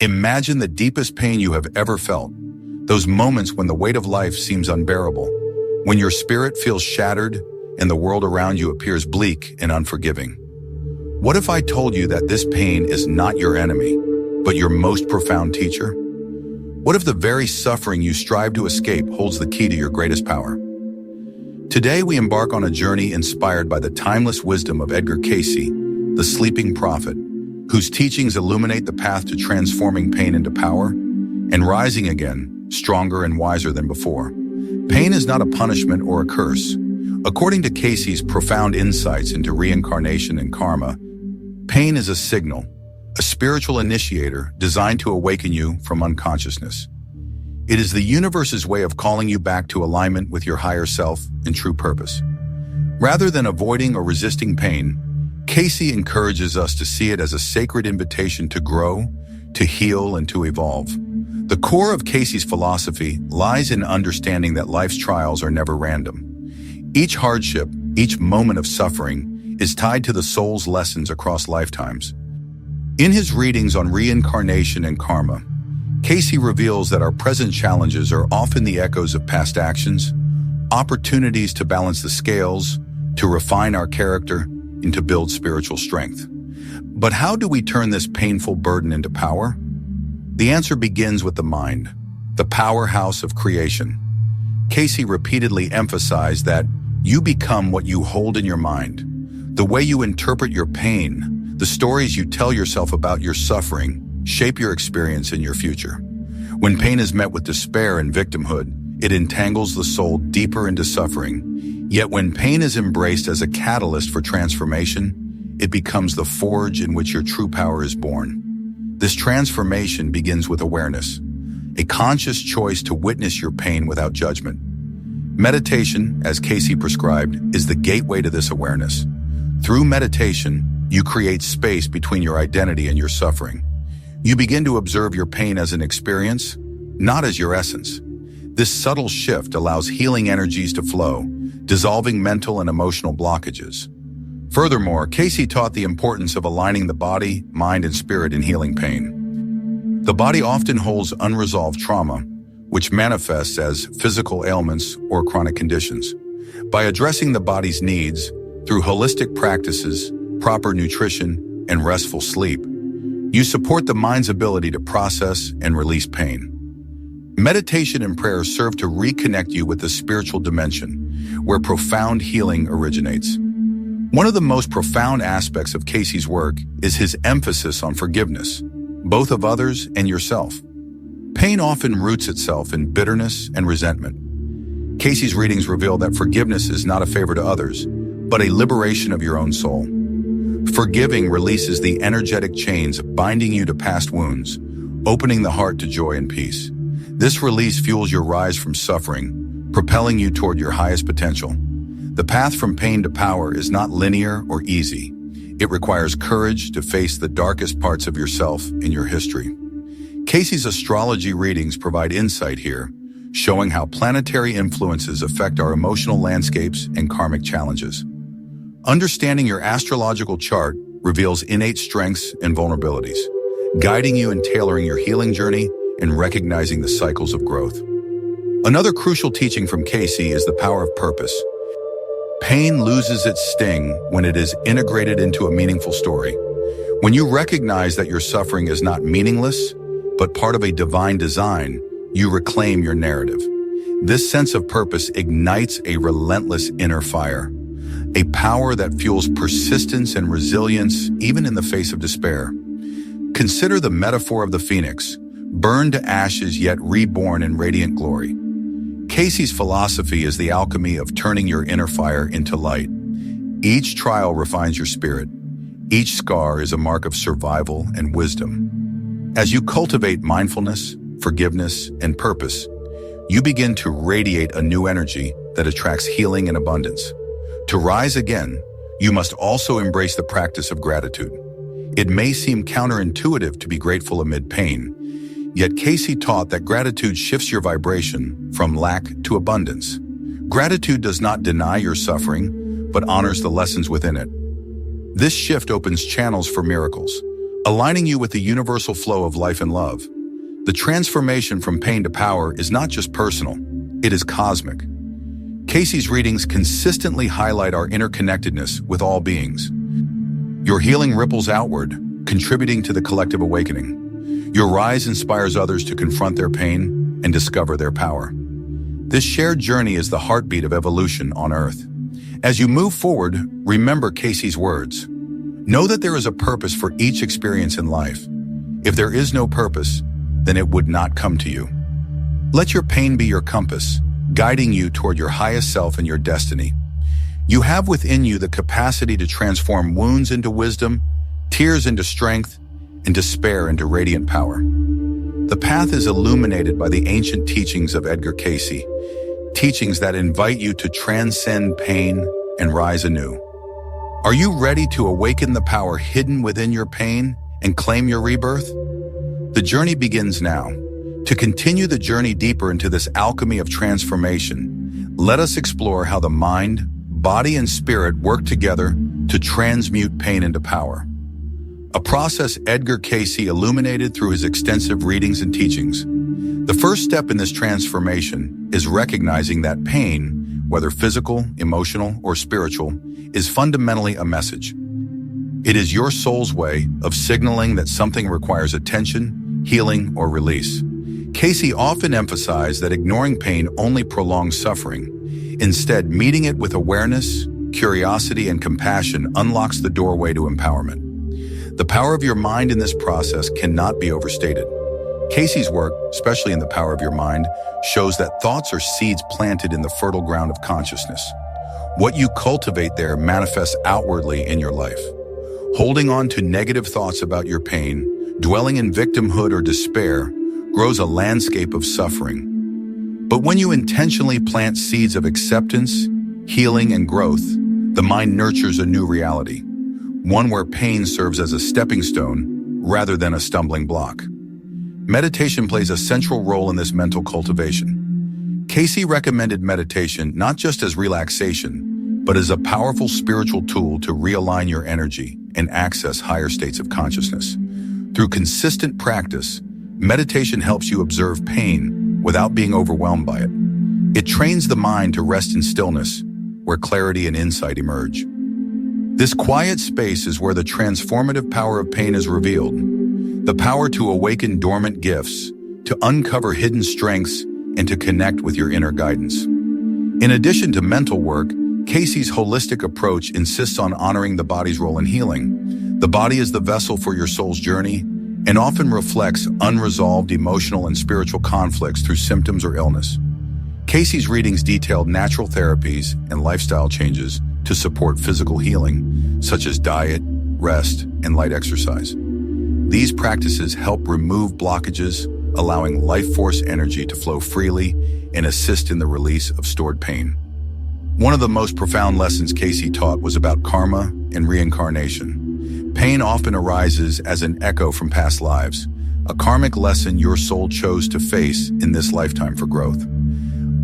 Imagine the deepest pain you have ever felt. Those moments when the weight of life seems unbearable, when your spirit feels shattered and the world around you appears bleak and unforgiving. What if I told you that this pain is not your enemy, but your most profound teacher? What if the very suffering you strive to escape holds the key to your greatest power? Today we embark on a journey inspired by the timeless wisdom of Edgar Cayce, the sleeping prophet, whose teachings illuminate the path to transforming pain into power and rising again, stronger and wiser than before. Pain is not a punishment or a curse. According to Cayce's profound insights into reincarnation and karma, pain is a signal, a spiritual initiator designed to awaken you from unconsciousness. It is the universe's way of calling you back to alignment with your higher self and true purpose. Rather than avoiding or resisting pain, Cayce encourages us to see it as a sacred invitation to grow, to heal, and to evolve. The core of Cayce's philosophy lies in understanding that life's trials are never random. Each hardship, each moment of suffering, is tied to the soul's lessons across lifetimes. In his readings on reincarnation and karma, Cayce reveals that our present challenges are often the echoes of past actions, opportunities to balance the scales, to refine our character, and to build spiritual strength. But how do we turn this painful burden into power? The answer begins with the mind, the powerhouse of creation. Cayce repeatedly emphasized that you become what you hold in your mind. The way you interpret your pain, the stories you tell yourself about your suffering, shape your experience in your future. When pain is met with despair and victimhood, it entangles the soul deeper into suffering. Yet when pain is embraced as a catalyst for transformation, it becomes the forge in which your true power is born. This transformation begins with awareness, a conscious choice to witness your pain without judgment. Meditation, as Cayce prescribed, is the gateway to this awareness. Through meditation, you create space between your identity and your suffering. You begin to observe your pain as an experience, not as your essence. This subtle shift allows healing energies to flow, dissolving mental and emotional blockages. Furthermore, Cayce taught the importance of aligning the body, mind, and spirit in healing pain. The body often holds unresolved trauma, which manifests as physical ailments or chronic conditions. By addressing the body's needs through holistic practices, proper nutrition, and restful sleep, you support the mind's ability to process and release pain. Meditation and prayer serve to reconnect you with the spiritual dimension, where profound healing originates. One of the most profound aspects of Cayce's work is his emphasis on forgiveness, both of others and yourself. Pain often roots itself in bitterness and resentment. Cayce's readings reveal that forgiveness is not a favor to others, but a liberation of your own soul. Forgiving releases the energetic chains binding you to past wounds, opening the heart to joy and peace. This release fuels your rise from suffering, propelling you toward your highest potential. The path from pain to power is not linear or easy. It requires courage to face the darkest parts of yourself in your history. Cayce's astrology readings provide insight here, showing how planetary influences affect our emotional landscapes and karmic challenges. Understanding your astrological chart reveals innate strengths and vulnerabilities, guiding you in tailoring your healing journey and recognizing the cycles of growth. Another crucial teaching from Cayce is the power of purpose. Pain loses its sting when it is integrated into a meaningful story. When you recognize that your suffering is not meaningless, but part of a divine design, you reclaim your narrative. This sense of purpose ignites a relentless inner fire, a power that fuels persistence and resilience even in the face of despair. Consider the metaphor of the phoenix, burned to ashes yet reborn in radiant glory. Cayce's philosophy is the alchemy of turning your inner fire into light. Each trial refines your spirit. Each scar is a mark of survival and wisdom. As you cultivate mindfulness, forgiveness, and purpose, you begin to radiate a new energy that attracts healing and abundance. To rise again, you must also embrace the practice of gratitude. It may seem counterintuitive to be grateful amid pain, yet Cayce taught that gratitude shifts your vibration from lack to abundance. Gratitude does not deny your suffering, but honors the lessons within it. This shift opens channels for miracles, aligning you with the universal flow of life and love. The transformation from pain to power is not just personal, it is cosmic. Cayce's readings consistently highlight our interconnectedness with all beings. Your healing ripples outward, contributing to the collective awakening. Your rise inspires others to confront their pain and discover their power. This shared journey is the heartbeat of evolution on Earth. As you move forward, remember Cayce's words. Know that there is a purpose for each experience in life. If there is no purpose, then it would not come to you. Let your pain be your compass, guiding you toward your highest self and your destiny. You have within you the capacity to transform wounds into wisdom, tears into strength, and despair into radiant power. The path is illuminated by the ancient teachings of Edgar Cayce, teachings that invite you to transcend pain and rise anew. Are you ready to awaken the power hidden within your pain and claim your rebirth? The journey begins now. To continue the journey deeper into this alchemy of transformation, let us explore how the mind, body, and spirit work together to transmute pain into power. A process Edgar Cayce illuminated through his extensive readings and teachings. The first step in this transformation is recognizing that pain, whether physical, emotional, or spiritual, is fundamentally a message. It is your soul's way of signaling that something requires attention, healing, or release. Cayce often emphasized that ignoring pain only prolongs suffering. Instead, meeting it with awareness, curiosity, and compassion unlocks the doorway to empowerment. The power of your mind in this process cannot be overstated. Cayce's work, especially in The Power of Your Mind, shows that thoughts are seeds planted in the fertile ground of consciousness. What you cultivate there manifests outwardly in your life. Holding on to negative thoughts about your pain, dwelling in victimhood or despair, grows a landscape of suffering. But when you intentionally plant seeds of acceptance, healing, and growth, the mind nurtures a new reality, one where pain serves as a stepping stone rather than a stumbling block. Meditation plays a central role in this mental cultivation. Cayce recommended meditation not just as relaxation, but as a powerful spiritual tool to realign your energy and access higher states of consciousness. Through consistent practice, meditation helps you observe pain without being overwhelmed by it. It trains the mind to rest in stillness, where clarity and insight emerge. This quiet space is where the transformative power of pain is revealed. The power to awaken dormant gifts, to uncover hidden strengths, and to connect with your inner guidance. In addition to mental work, Cayce's holistic approach insists on honoring the body's role in healing. The body is the vessel for your soul's journey and often reflects unresolved emotional and spiritual conflicts through symptoms or illness. Cayce's readings detailed natural therapies and lifestyle changes to support physical healing, such as diet, rest, and light exercise. These practices help remove blockages, allowing life force energy to flow freely and assist in the release of stored pain. One of the most profound lessons Cayce taught was about karma and reincarnation. Pain often arises as an echo from past lives, a karmic lesson your soul chose to face in this lifetime for growth.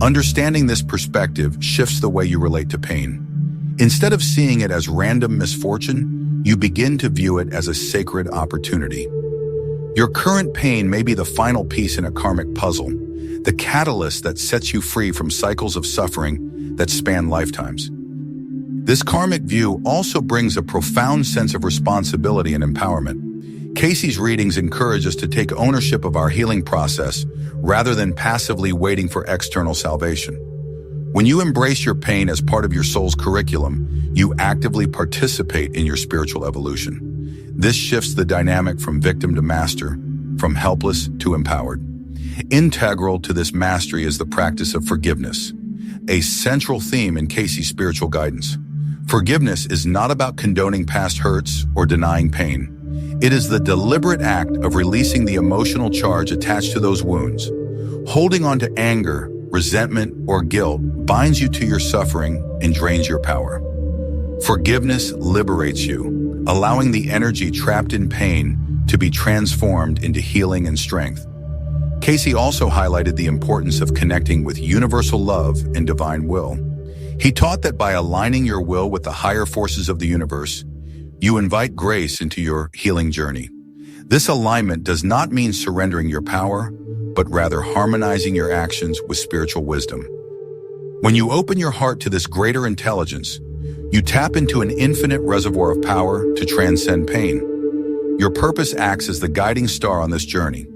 Understanding this perspective shifts the way you relate to pain. Instead of seeing it as random misfortune, you begin to view it as a sacred opportunity. Your current pain may be the final piece in a karmic puzzle, the catalyst that sets you free from cycles of suffering that span lifetimes. This karmic view also brings a profound sense of responsibility and empowerment. Cayce's readings encourage us to take ownership of our healing process rather than passively waiting for external salvation. When you embrace your pain as part of your soul's curriculum, you actively participate in your spiritual evolution. This shifts the dynamic from victim to master, from helpless to empowered. Integral to this mastery is the practice of forgiveness, a central theme in Cayce's spiritual guidance. Forgiveness is not about condoning past hurts or denying pain. It is the deliberate act of releasing the emotional charge attached to those wounds. Holding on to anger, resentment, or guilt binds you to your suffering and drains your power. Forgiveness liberates you, allowing the energy trapped in pain to be transformed into healing and strength. Cayce also highlighted the importance of connecting with universal love and divine will. He taught that by aligning your will with the higher forces of the universe, you invite grace into your healing journey. This alignment does not mean surrendering your power, but rather harmonizing your actions with spiritual wisdom. When you open your heart to this greater intelligence, you tap into an infinite reservoir of power to transcend pain. Your purpose acts as the guiding star on this journey.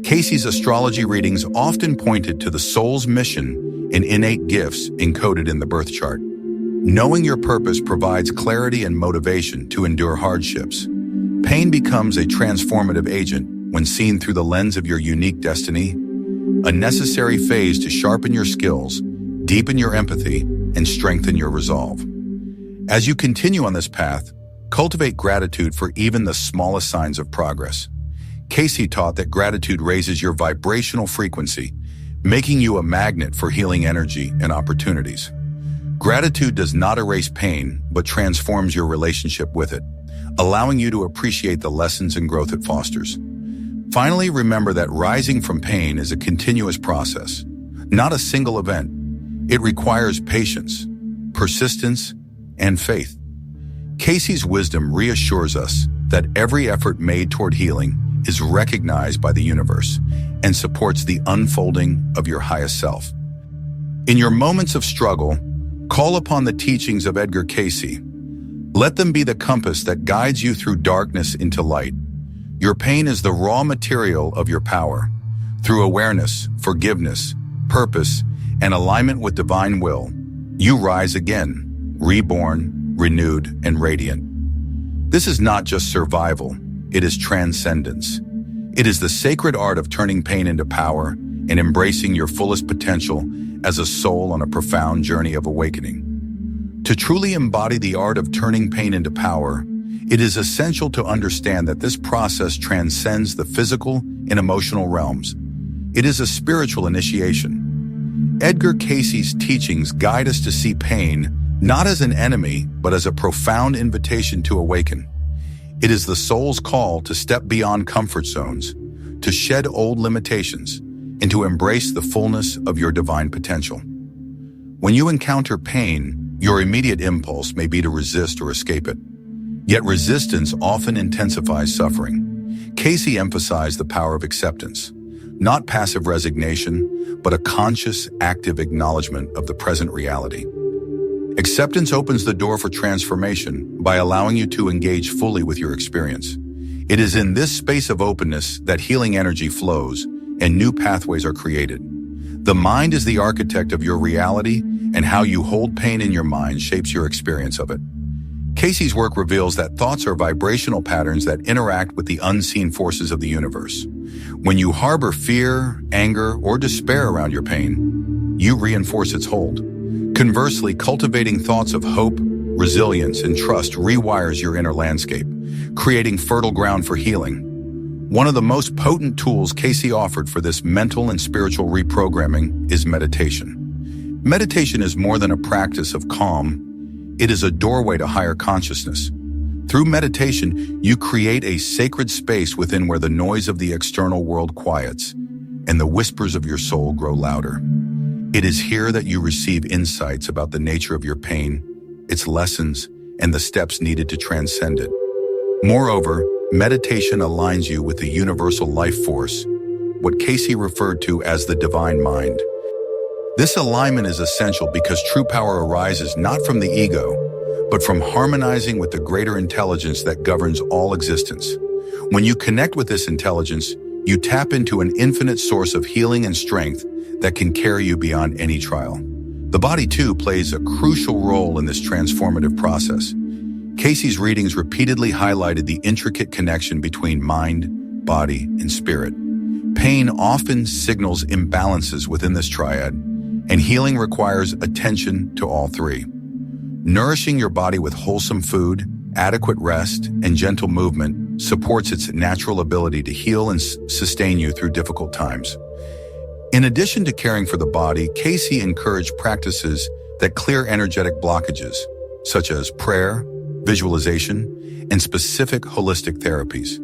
Cayce's astrology readings often pointed to the soul's mission and innate gifts encoded in the birth chart. Knowing your purpose provides clarity and motivation to endure hardships. Pain becomes a transformative agent when seen through the lens of your unique destiny, a necessary phase to sharpen your skills, deepen your empathy, and strengthen your resolve. As you continue on this path, cultivate gratitude for even the smallest signs of progress. Cayce taught that gratitude raises your vibrational frequency, making you a magnet for healing energy and opportunities. Gratitude does not erase pain, but transforms your relationship with it, allowing you to appreciate the lessons and growth it fosters. Finally, remember that rising from pain is a continuous process, not a single event. It requires patience, persistence, and faith. Cayce's wisdom reassures us that every effort made toward healing is recognized by the universe and supports the unfolding of your highest self. In your moments of struggle, call upon the teachings of Edgar Cayce. Let them be the compass that guides you through darkness into light. Your pain is the raw material of your power. Through awareness, forgiveness, purpose, and alignment with divine will, you rise again, reborn, renewed, and radiant. This is not just survival, it is transcendence. It is the sacred art of turning pain into power and embracing your fullest potential as a soul on a profound journey of awakening. To truly embody the art of turning pain into power, it is essential to understand that this process transcends the physical and emotional realms. It is a spiritual initiation. Edgar Cayce's teachings guide us to see pain not as an enemy, but as a profound invitation to awaken. It is the soul's call to step beyond comfort zones, to shed old limitations, and to embrace the fullness of your divine potential. When you encounter pain, your immediate impulse may be to resist or escape it. Yet resistance often intensifies suffering. Cayce emphasized the power of acceptance, not passive resignation, but a conscious, active acknowledgement of the present reality. Acceptance opens the door for transformation by allowing you to engage fully with your experience. It is in this space of openness that healing energy flows and new pathways are created. The mind is the architect of your reality, and how you hold pain in your mind shapes your experience of it. Cayce's work reveals that thoughts are vibrational patterns that interact with the unseen forces of the universe. When you harbor fear, anger, or despair around your pain, you reinforce its hold. Conversely, cultivating thoughts of hope, resilience, and trust rewires your inner landscape, creating fertile ground for healing. One of the most potent tools Cayce offered for this mental and spiritual reprogramming is meditation. Meditation is more than a practice of calm. It is a doorway to higher consciousness. Through meditation, you create a sacred space within where the noise of the external world quiets and the whispers of your soul grow louder. It is here that you receive insights about the nature of your pain, its lessons, and the steps needed to transcend it. Moreover, meditation aligns you with the universal life force, what Cayce referred to as the divine mind. This alignment is essential because true power arises not from the ego, but from harmonizing with the greater intelligence that governs all existence. When you connect with this intelligence, you tap into an infinite source of healing and strength that can carry you beyond any trial. The body, too, plays a crucial role in this transformative process. Cayce's readings repeatedly highlighted the intricate connection between mind, body, and spirit. Pain often signals imbalances within this triad, and healing requires attention to all three. Nourishing your body with wholesome food, adequate rest, and gentle movement supports its natural ability to heal and sustain you through difficult times. In addition to caring for the body, Cayce encouraged practices that clear energetic blockages, such as prayer, visualization, and specific holistic therapies.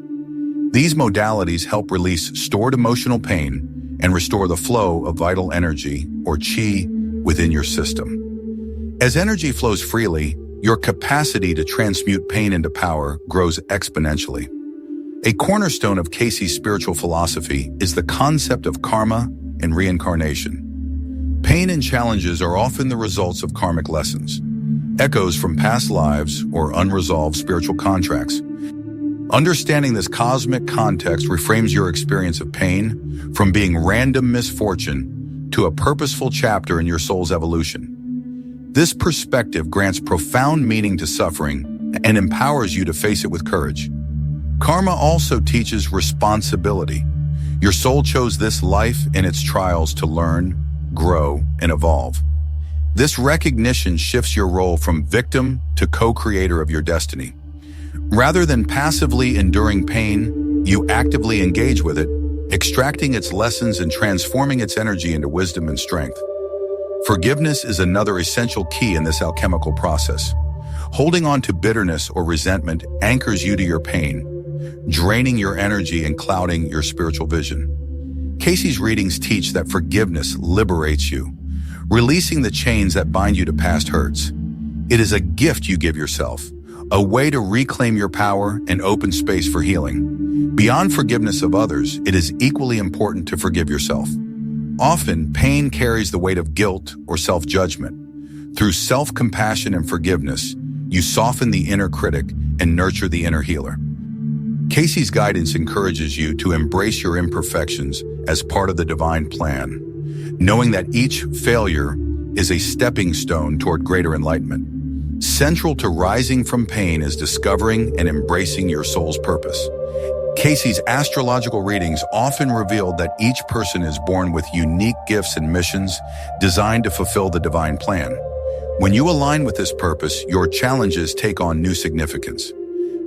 These modalities help release stored emotional pain and restore the flow of vital energy, or qi, within your system. As energy flows freely, your capacity to transmute pain into power grows exponentially. A cornerstone of Cayce's spiritual philosophy is the concept of karma and reincarnation. Pain and challenges are often the results of karmic lessons, echoes from past lives or unresolved spiritual contracts. Understanding this cosmic context reframes your experience of pain from being random misfortune to a purposeful chapter in your soul's evolution. This perspective grants profound meaning to suffering and empowers you to face it with courage. Karma also teaches responsibility. Your soul chose this life and its trials to learn, grow, and evolve. This recognition shifts your role from victim to co-creator of your destiny. Rather than passively enduring pain, you actively engage with it, extracting its lessons and transforming its energy into wisdom and strength. Forgiveness is another essential key in this alchemical process. Holding on to bitterness or resentment anchors you to your pain, draining your energy and clouding your spiritual vision. Cayce's readings teach that forgiveness liberates you, releasing the chains that bind you to past hurts. It is a gift you give yourself, a way to reclaim your power and open space for healing. Beyond forgiveness of others, it is equally important to forgive yourself. Often, pain carries the weight of guilt or self-judgment. Through self-compassion and forgiveness, you soften the inner critic and nurture the inner healer. Cayce's guidance encourages you to embrace your imperfections as part of the divine plan, knowing that each failure is a stepping stone toward greater enlightenment. Central to rising from pain is discovering and embracing your soul's purpose. Cayce's astrological readings often reveal that each person is born with unique gifts and missions designed to fulfill the divine plan. When you align with this purpose, your challenges take on new significance.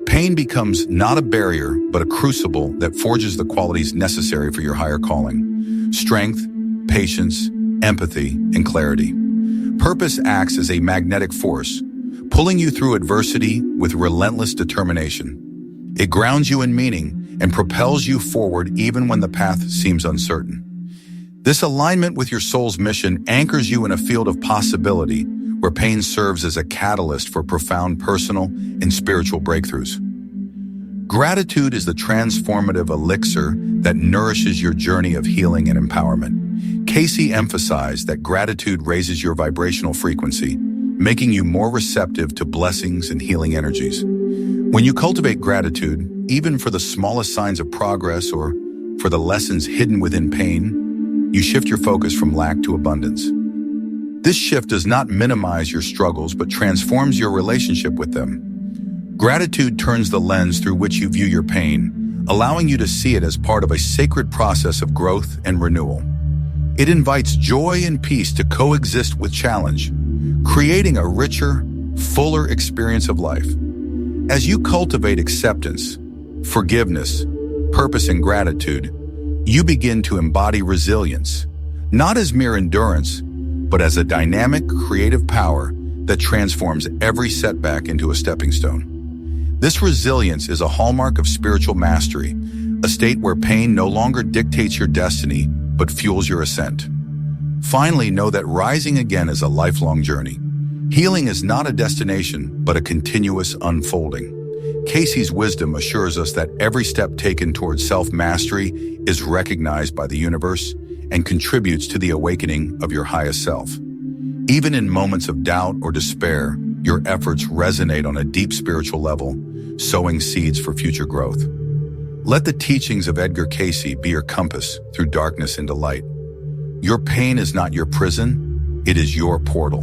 Pain becomes not a barrier, but a crucible that forges the qualities necessary for your higher calling: strength, patience, empathy, and clarity. Purpose acts as a magnetic force, pulling you through adversity with relentless determination. It grounds you in meaning and propels you forward even when the path seems uncertain. This alignment with your soul's mission anchors you in a field of possibility where pain serves as a catalyst for profound personal and spiritual breakthroughs. Gratitude is the transformative elixir that nourishes your journey of healing and empowerment. Cayce emphasized that gratitude raises your vibrational frequency, making you more receptive to blessings and healing energies. When you cultivate gratitude, even for the smallest signs of progress or for the lessons hidden within pain, you shift your focus from lack to abundance. This shift does not minimize your struggles, but transforms your relationship with them. Gratitude turns the lens through which you view your pain, allowing you to see it as part of a sacred process of growth and renewal. It invites joy and peace to coexist with challenge, creating a richer, fuller experience of life. As you cultivate acceptance, forgiveness, purpose, and gratitude, you begin to embody resilience, not as mere endurance, but as a dynamic, creative power that transforms every setback into a stepping stone. This resilience is a hallmark of spiritual mastery, a state where pain no longer dictates your destiny, but fuels your ascent. Finally, know that rising again is a lifelong journey. Healing is not a destination, but a continuous unfolding. Cayce's wisdom assures us that every step taken towards self-mastery is recognized by the universe and contributes to the awakening of your highest self. Even in moments of doubt or despair, your efforts resonate on a deep spiritual level, sowing seeds for future growth. Let the teachings of Edgar Cayce be your compass through darkness into light. Your pain is not your prison, it is your portal.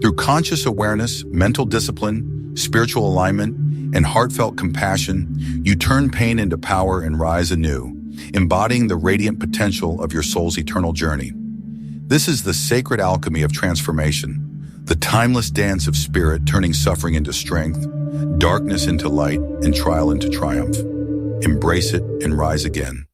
Through conscious awareness, mental discipline, spiritual alignment, and heartfelt compassion, you turn pain into power and rise anew, embodying the radiant potential of your soul's eternal journey. This is the sacred alchemy of transformation, the timeless dance of spirit turning suffering into strength, darkness into light, and trial into triumph. Embrace it and rise again.